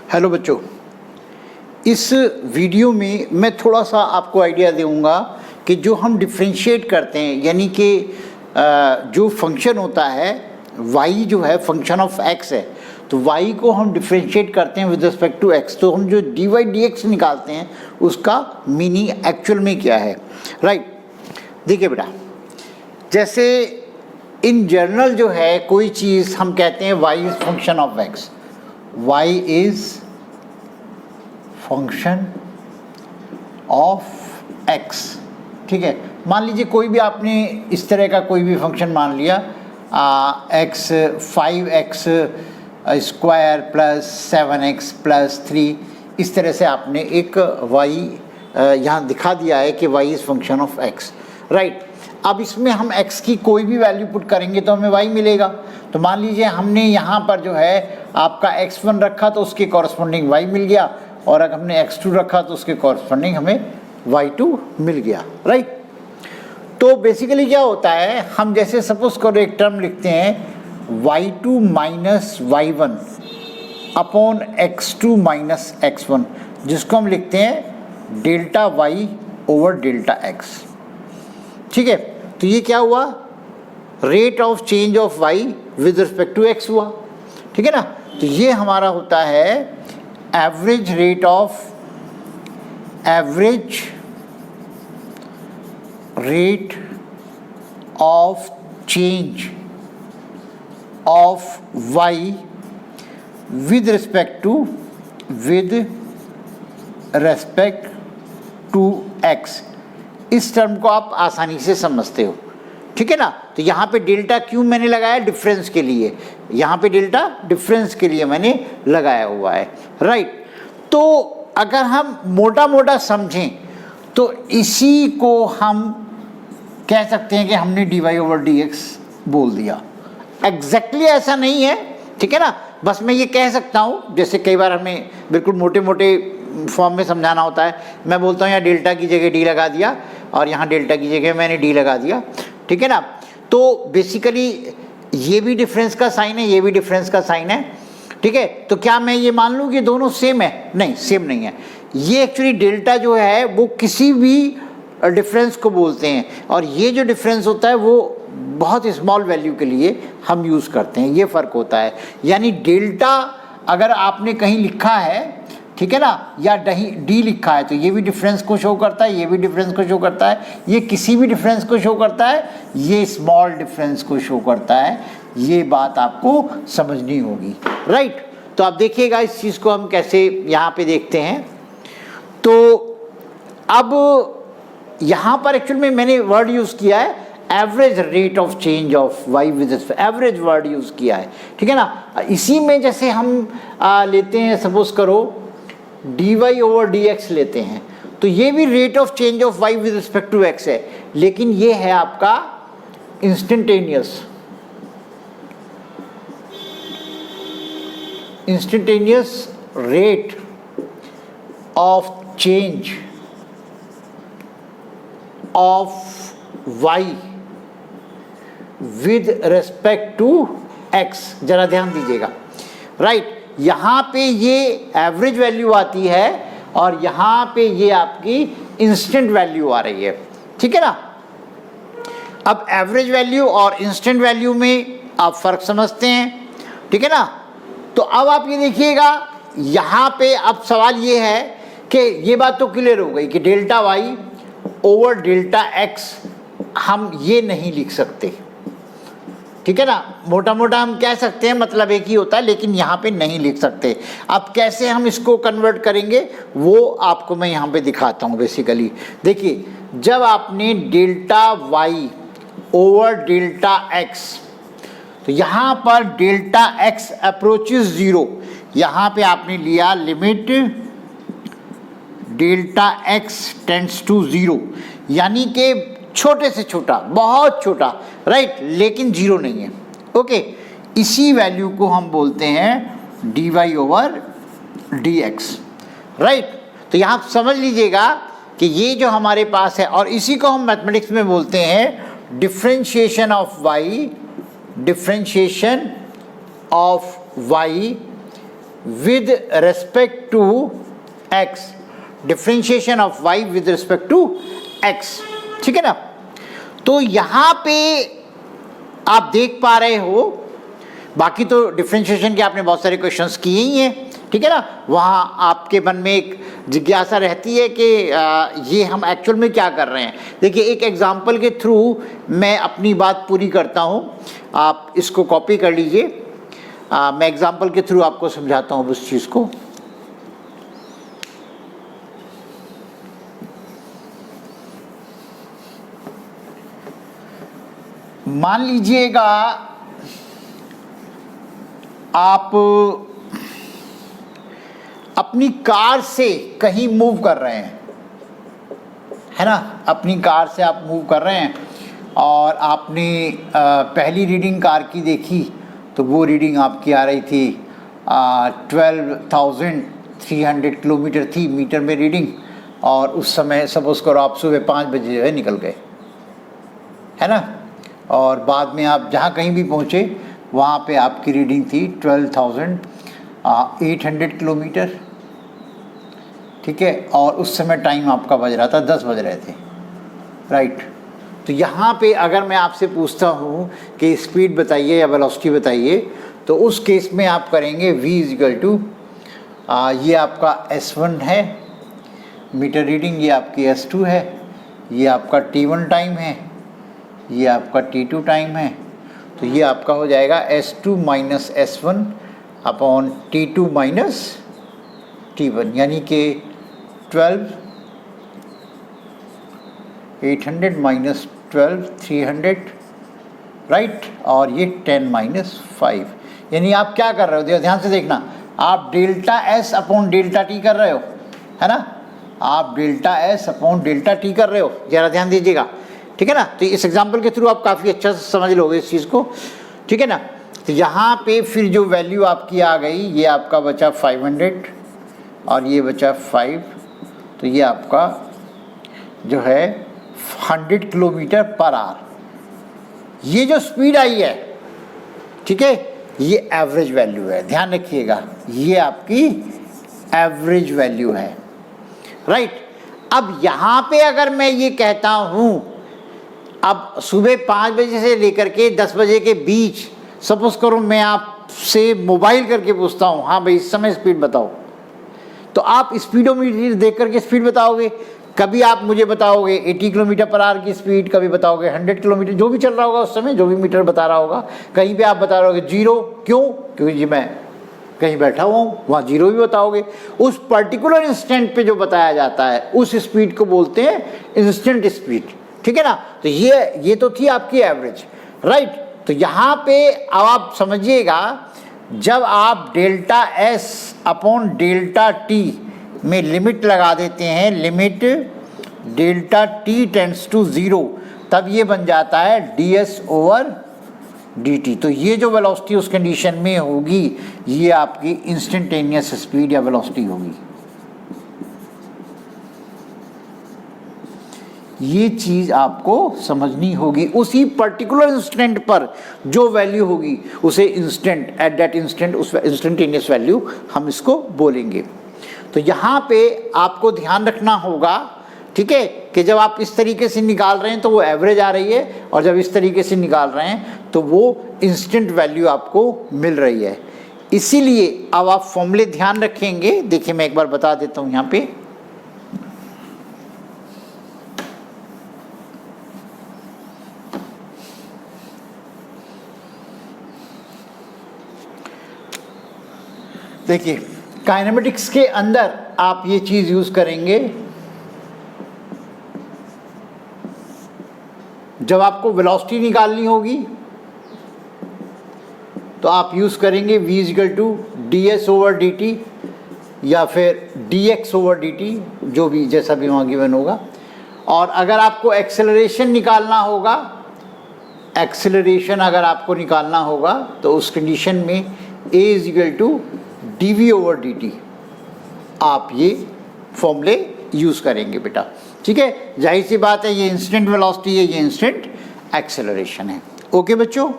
Hello बच्चों, इस video में मैं थोड़ा सा आपको आइडिया दूंगा कि जो हम डिफ्रेंशिएट करते हैं, यानी कि जो फंक्शन होता है y जो है फंक्शन ऑफ x है, तो y को हम डिफ्रेंशिएट करते हैं विद रिस्पेक्ट टू x। तो हम जो dy dx निकालते हैं उसका मीनिंग एक्चुअल में क्या है, राइट। देखिए बेटा, जैसे इन जनरल जो है कोई चीज़ हम कहते हैं y is function of x, y is function of x, ठीक है। मान लीजिए कोई भी आपने इस तरह का कोई भी फंक्शन मान लिया, x 5x square plus 7x plus 3, इस तरह से आपने एक y यहाँ दिखा दिया है कि y is function of x, right. अब इसमें हम x की कोई भी वैल्यू पुट करेंगे तो हमें y मिलेगा। तो मान लीजिए हमने यहाँ पर जो है आपका x1 रखा तो उसके कॉरस्पॉन्डिंग y मिल गया, और अगर हमने x2 रखा तो उसके कॉरस्पॉन्डिंग हमें y2 मिल गया, राइट। तो बेसिकली क्या होता है, हम जैसे सपोज करो एक टर्म लिखते हैं y2 minus y1 upon x2 minus x1, जिसको हम लिखते हैं delta y over delta x, ठीक है। तो ये क्या हुआ, rate of change of y with respect to x हुआ, ठीक है ना। तो ये हमारा होता है average rate of change of y with respect to x। इस टर्म को आप आसानी से समझते हो, ठीक है ना। तो यहाँ पे डेल्टा क्यों मैंने लगाया, डिफरेंस के लिए, यहाँ पे डेल्टा डिफरेंस के लिए मैंने लगाया हुआ है, राइट। तो अगर हम मोटा मोटा समझें तो इसी को हम कह सकते हैं कि हमने dy ओवर dx बोल दिया। एग्जैक्टली ऐसा नहीं है, ठीक है ना, बस मैं ये कह सकता हूँ, जैसे कई बार हमें बिल्कुल मोटे मोटे फॉर्म में समझाना होता है, मैं बोलता हूँ यहाँ डेल्टा की जगह d लगा दिया और यहाँ डेल्टा की जगह मैंने d लगा दिया, ठीक है ना। तो बेसिकली ये भी डिफरेंस का साइन है, ये भी डिफरेंस का साइन है, ठीक है। तो क्या मैं ये मान लूँ कि दोनों सेम है? नहीं, सेम नहीं है। ये एक्चुअली डेल्टा जो है वो किसी भी डिफरेंस को बोलते हैं, और ये जो डिफरेंस होता है वो बहुत स्मॉल वैल्यू के लिए हम यूज़ करते हैं, ये फ़र्क होता है। यानी डेल्टा अगर आपने कहीं लिखा है, ठीक है ना, या डी लिखा है, तो ये भी डिफरेंस को शो करता है, ये भी डिफरेंस को शो करता है, ये किसी भी डिफरेंस को शो करता है, ये स्मॉल डिफरेंस को शो करता है। ये बात आपको समझनी होगी, राइट। तो आप देखिएगा इस चीज़ को हम कैसे यहाँ पे देखते हैं। तो अब यहाँ पर एक्चुअल में मैंने वर्ड यूज़ किया है average rate of change of y with average word use किया है, ठीक है ना। इसी में जैसे हम लेते हैं, सपोज करो dy ओवर dx लेते हैं, तो ये भी rate of change of y with respect to x है, लेकिन ये है आपका instantaneous rate of change of y with respect to x। जरा ध्यान दीजिएगा, राइट। यहाँ पे ये एवरेज वैल्यू आती है और यहाँ पे ये आपकी इंस्टेंट वैल्यू आ रही है, ठीक है ना। अब एवरेज वैल्यू और इंस्टेंट वैल्यू में आप फ़र्क समझते हैं, ठीक है ना। तो अब आप ये देखिएगा, यहाँ पे अब सवाल ये है कि ये बात तो क्लियर हो गई कि delta y over delta x हम ये नहीं लिख सकते, ठीक है ना। मोटा मोटा हम कह सकते हैं, मतलब एक ही होता है, लेकिन यहाँ पे नहीं लिख सकते। अब कैसे हम इसको कन्वर्ट करेंगे वो आपको मैं यहाँ पे दिखाता हूँ। बेसिकली देखिए, जब आपने delta y over delta x, तो यहाँ पर डेल्टा x अप्रोचेस 0, यहाँ पे आपने लिया limit delta x tends to 0, यानी कि छोटे से छोटा, बहुत छोटा, राइट, लेकिन 0 नहीं है, ओके। इसी वैल्यू को हम बोलते हैं dy ओवर dx, राइट। तो यहाँ आप समझ लीजिएगा कि ये जो हमारे पास है, और इसी को हम मैथमेटिक्स में बोलते हैं differentiation of y with respect to x, differentiation of y with respect to x, ठीक है ना। तो यहाँ पे आप देख पा रहे हो, बाकी तो डिफरेंशिएशन के आपने बहुत सारे क्वेश्चंस किए ही हैं, ठीक है ना। वहाँ आपके मन में एक जिज्ञासा रहती है कि ये हम एक्चुअल में क्या कर रहे हैं। देखिए एक एग्जांपल के थ्रू मैं अपनी बात पूरी करता हूँ, आप इसको कॉपी कर लीजिए। मैं एग्जांपल के थ्रू आपको समझाता हूँ उस चीज़ को। मान लीजिएगा आप अपनी कार से कहीं मूव कर रहे हैं, है ना, अपनी कार से आप मूव कर रहे हैं और आपने पहली रीडिंग कार की देखी तो वो रीडिंग आपकी आ रही थी 12,300 किलोमीटर थी मीटर में रीडिंग, और उस समय सपोज करो आप सुबह 5 बजे जो है निकल गए, है ना, और बाद में आप जहाँ कहीं भी पहुँचे वहाँ पे आपकी रीडिंग थी 12,800 किलोमीटर, ठीक है, और उस समय टाइम आपका बज रहा था 10 बज रहे थे, राइट। तो यहाँ पे अगर मैं आपसे पूछता हूँ कि स्पीड बताइए या वेलोसिटी बताइए, तो उस केस में आप करेंगे v इक्वल टू, ये आपका S1 है मीटर रीडिंग, ये आपकी S2 है, ये आपका T1 टाइम है, ये आपका T2 टाइम है, तो ये आपका हो जाएगा S2 minus S1 upon T2 minus T1, यानी कि 12,800 माइनस 12,300, राइट, और ये 10 माइनस 5, यानी आप क्या कर रहे हो, ध्यान से देखना, आप delta S upon delta T कर रहे हो, है ना, आप delta S upon delta T कर रहे हो, ज़रा ध्यान दीजिएगा, ठीक है ना। तो इस एग्जांपल के थ्रू आप काफ़ी अच्छा से समझ लोगे इस चीज़ को, ठीक है ना। तो यहाँ पे फिर जो वैल्यू आपकी आ गई, ये आपका बचा 500 और ये बचा 5, तो ये आपका जो है 100 किलोमीटर पर आवर, ये जो स्पीड आई है, ठीक है, ये एवरेज वैल्यू है, ध्यान रखिएगा, ये आपकी एवरेज वैल्यू है, राइट। अब यहाँ पे अगर मैं ये कहता हूँ, अब सुबह 5 बजे से लेकर के 10 बजे के बीच सपोज करो मैं आपसे मोबाइल करके पूछता हूँ, हाँ भाई इस समय स्पीड बताओ, तो आप स्पीडोमीटर देख करके स्पीड बताओगे। कभी आप मुझे बताओगे 80 किलोमीटर पर आवर की स्पीड, कभी बताओगे 100 किलोमीटर, जो भी चल रहा होगा उस समय, जो भी मीटर बता रहा होगा। कहीं पे आप बता रहे होगे 0, क्यों, क्योंकि जी मैं कहीं बैठा हुआ हूँ, वहाँ 0 भी बताओगे। उस पर्टिकुलर इंस्टेंट पे जो बताया जाता है उस स्पीड को बोलते हैं इंस्टेंट स्पीड, ठीक है ना। तो ये तो थी आपकी एवरेज, राइट। तो यहाँ पे अब आप समझिएगा, जब आप delta S upon delta T में लिमिट लगा देते हैं, limit delta T tends to 0, तब ये बन जाता है ds ओवर dt। तो ये जो वेलोसिटी उस कंडीशन में होगी, ये आपकी इंस्टेंटेनियस स्पीड या वेलोसिटी होगी। ये चीज़ आपको समझनी होगी, उसी पर्टिकुलर इंस्टेंट पर जो वैल्यू होगी उसे इंस्टेंट, एट दैट इंस्टेंट, उस इंस्टेंटेनियस वैल्यू हम इसको बोलेंगे। तो यहाँ पे आपको ध्यान रखना होगा, ठीक है, कि जब आप इस तरीके से निकाल रहे हैं तो वो एवरेज आ रही है, और जब इस तरीके से निकाल रहे हैं तो वो इंस्टेंट वैल्यू आपको मिल रही है। इसीलिए अब आप फॉर्मूले ध्यान रखेंगे। देखिए मैं एक बार बता देता हूँ यहाँ पे, देखिए काइनेमेटिक्स के अंदर आप ये चीज़ यूज़ करेंगे, जब आपको वेलोसिटी निकालनी होगी तो आप यूज़ करेंगे v equal to ds over dt या फिर dx ओवर dt, जो भी जैसा भी वहाँ गिवन होगा। और अगर आपको एक्सेलरेशन निकालना होगा, एक्सेलरेशन अगर आपको निकालना होगा तो उस कंडीशन में a is equal to dv over dt, आप ये फॉर्मूले यूज़ करेंगे बेटा, ठीक है। जाहिर सी बात है, ये इंस्टेंट वेलोसिटी है, ये इंस्टेंट एक्सेलरेशन है। ओके बच्चों।